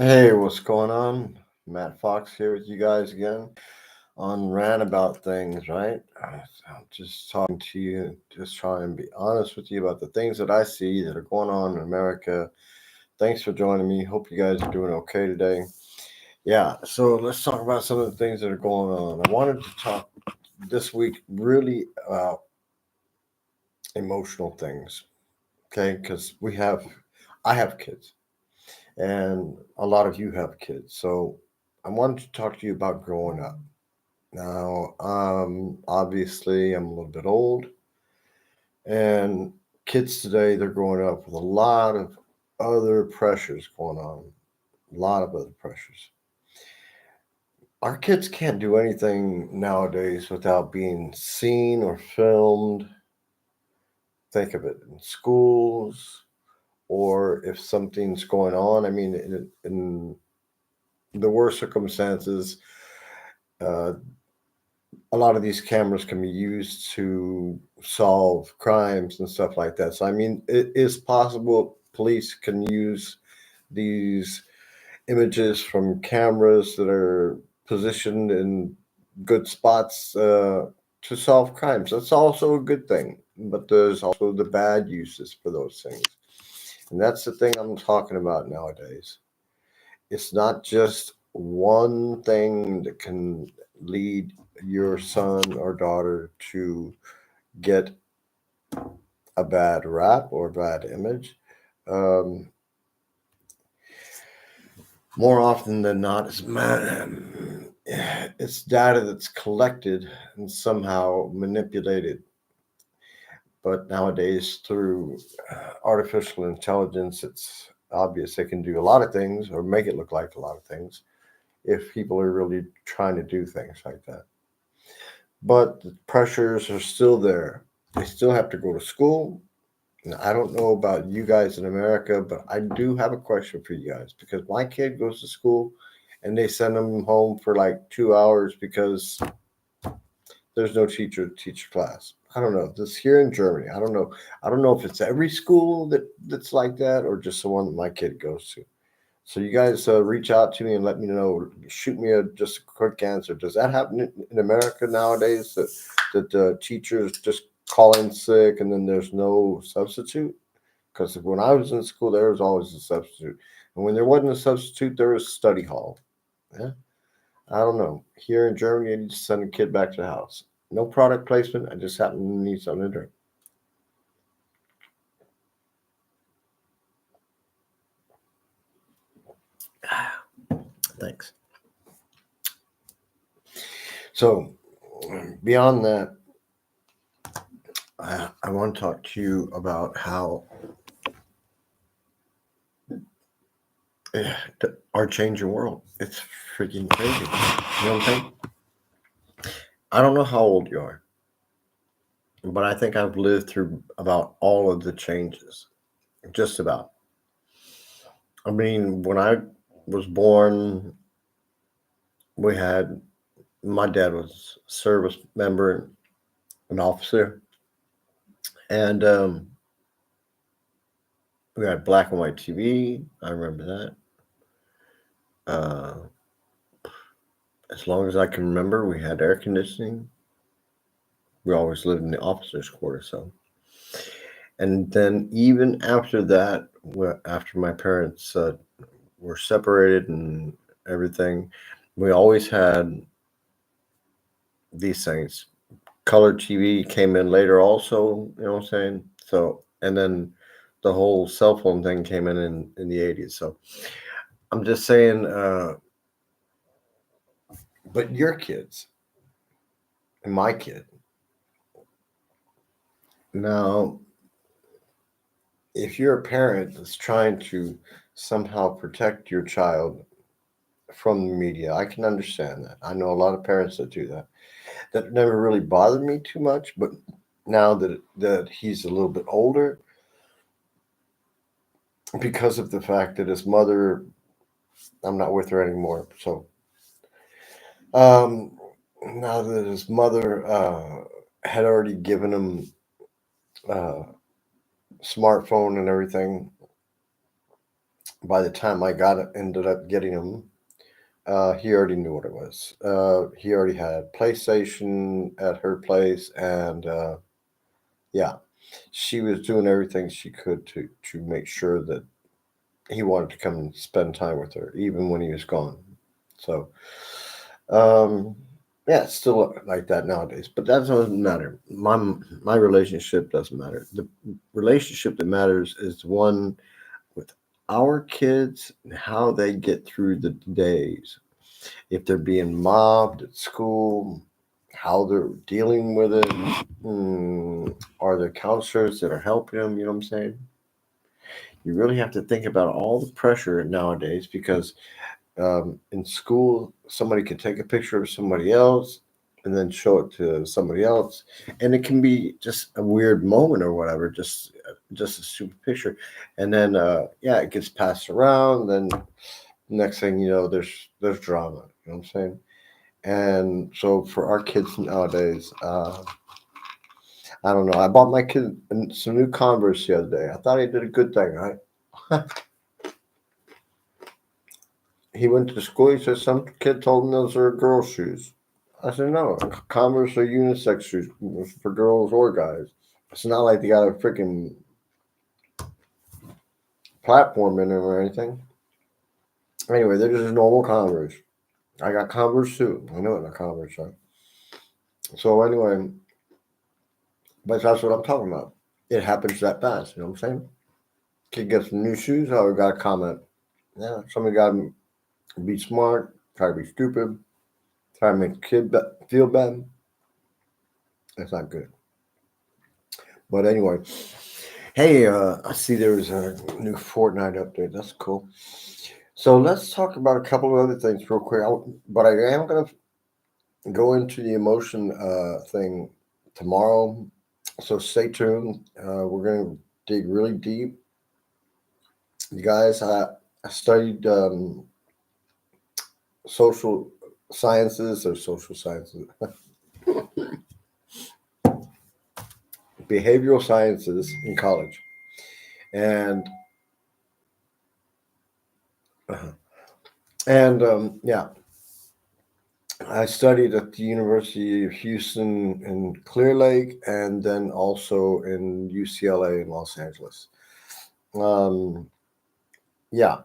Hey, what's going on? Matt Fox here with you guys again on Rant about things, right? I'm just talking to you, just trying to be honest with you about the things that I see that are going on in America. Thanks for joining me. Hope you guys are doing okay today. Yeah, so let's talk about some of the things that are going on. I wanted to talk this week really about emotional things, okay? Because I have kids and a lot of you have kids. So I wanted to talk to you about growing up. Now, obviously, I'm a little bit old, and kids today, they're growing up with a lot of other pressures going on, a lot of other pressures. Our kids can't do anything nowadays without being seen or filmed. Think of it in schools, or if something's going on. I mean, in the worst circumstances, uh, a lot of these cameras can be used to solve crimes and stuff like that. So, I mean, it is possible police can use these images from cameras that are positioned in good spots to solve crimes. That's also a good thing. But there's also the bad uses for those things. And that's the thing I'm talking about nowadays. It's not just one thing that can lead your son or daughter to get a bad rap or a bad image. Um, More often than not, it's data that's collected and somehow manipulated. But nowadays, through artificial intelligence, it's obvious they can do a lot of things or make it look like a lot of things if people are really trying to do things like that. But the pressures are still there. They still have to go to school. And I don't know about you guys in America, but I do have a question for you guys because my kid goes to school and they send him home for like 2 hours because there's no teacher to teach class. I don't know. This here in Germany, I don't know. I don't know if it's every school that's like that or just the one that my kid goes to. So you guys reach out to me and let me know. Shoot me just a quick answer. Does that happen in America nowadays? That teachers just call in sick and then there's no substitute? Because when I was in school, there was always a substitute, and when there wasn't a substitute, there was study hall. Yeah, I don't know. Here in Germany, you just send a kid back to the house. No product placement. I just happen to need something to drink. Thanks. So beyond that, I want to talk to you about how our changing world. It's freaking crazy. You know what I'm saying? I don't know how old you are, but I think I've lived through about all of the changes. Just about. I mean, when I was born, we had my dad was a service member, an officer, and we had black and white TV. I remember that. Uh, as long as I can remember, we had air conditioning. We always lived in the officers' quarters, so. And then even after that, after my parents were separated and everything, we always had these things. Color TV came in later, also. You know what I'm saying? So, and then the whole cell phone thing came in the '80s. So, I'm just saying. But your kids and my kid now, if you're a parent that's trying to somehow protect your child from the media, I can understand that. I know a lot of parents that do that. That never really bothered me too much, but now that he's a little bit older, because of the fact that his mother, I'm not with her anymore. So um, now that his mother had already given him uh, smartphone and everything, By the time I got it, ended up getting him, he already knew what it was. He already had PlayStation at her place, and yeah, she was doing everything she could to make sure that he wanted to come and spend time with her, even when he was gone. So, um, yeah, it's still like that nowadays, but that doesn't matter. My relationship doesn't matter. The relationship that matters is the one with our kids and how they get through the days. If they're being mobbed at school, how they're dealing with it. Are there counselors that are helping them? You know what I'm saying? You really have to think about all the pressure nowadays because in school, somebody can take a picture of somebody else and then show it to somebody else, and it can be just a weird moment or whatever, just a stupid picture, and then yeah, it gets passed around. Then next thing you know, there's drama. You know what I'm saying? And so for our kids nowadays, I don't know. I bought my kid some new Converse the other day. I thought he did a good thing, right? He went to school. He said some kid told him those are girl shoes. I said no. Converse are unisex shoes for girls or guys. It's not like they got a freaking platform in them or anything. Anyway, they're just normal Converse. I got Converse too. I know what a Converse are. So anyway, but that's what I'm talking about. It happens that fast. You know what I'm saying? Kid gets some new shoes. Oh, we got a comment. Yeah, somebody got to be smart, try to be stupid, try to make the kid feel bad. That's not good. But anyway, hey, I see there was a new Fortnite update. That's cool. So let's talk about a couple of other things real quick. But I am going to go into the emotion thing tomorrow. So stay tuned. We're going to dig really deep. You guys, I studied social social sciences, behavioral sciences in college. And uh, yeah, I studied at the University of Houston in Clear Lake, and then also in UCLA in Los Angeles. Um, yeah,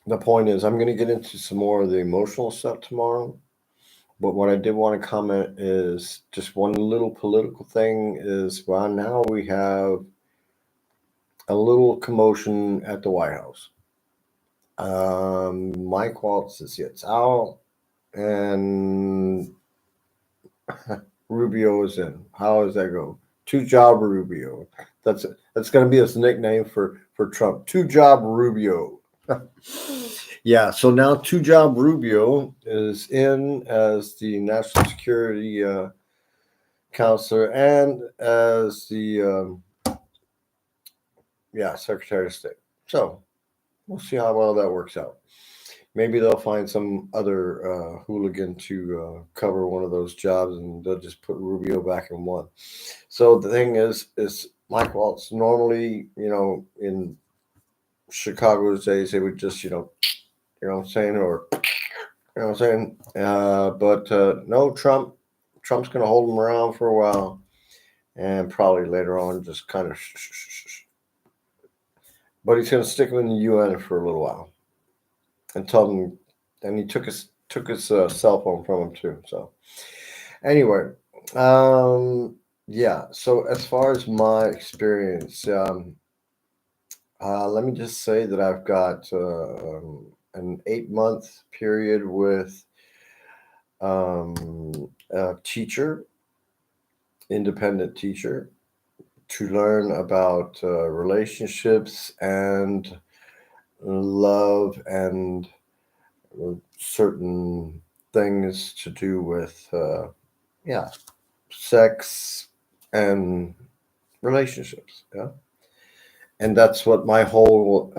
the point is, I'm going to get into some more of the emotional stuff tomorrow. But what I did want to comment is just one little political thing is well, now we have a little commotion at the White House. Mike Waltz gets out, and Rubio is in. How does that go? Two job Rubio. That's going to be his nickname for Trump. Two job Rubio. Yeah. So now two job Rubio is in as the national security counselor and as the yeah Secretary of State. So we'll see how well that works out. Maybe they'll find some other hooligan to cover one of those jobs, and they'll just put Rubio back in one. So the thing is Mike Waltz. Normally, in Chicago's days, they would just, what I'm saying, or you know what I'm saying. But no, Trump's going to hold him around for a while, and probably later on just kind of, but he's going to stick him in the UN for a little while and tell him. And he took his cell phone from him too. So anyway, um, yeah. So as far as my experience, let me just say that I've got an 8 month period with a teacher, independent teacher, to learn about relationships and love and certain things to do with yeah, sex and relationships. Yeah, and that's what my whole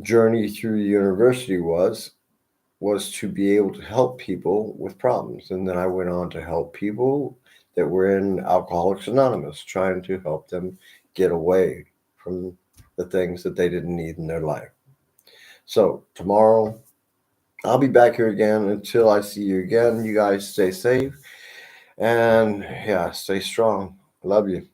journey through university was to be able to help people with problems. And then I went on to help people that were in Alcoholics Anonymous, trying to help them get away from the things that they didn't need in their life. So tomorrow, I'll be back here again. Until I see you again, you guys stay safe and yeah, stay strong. Love you.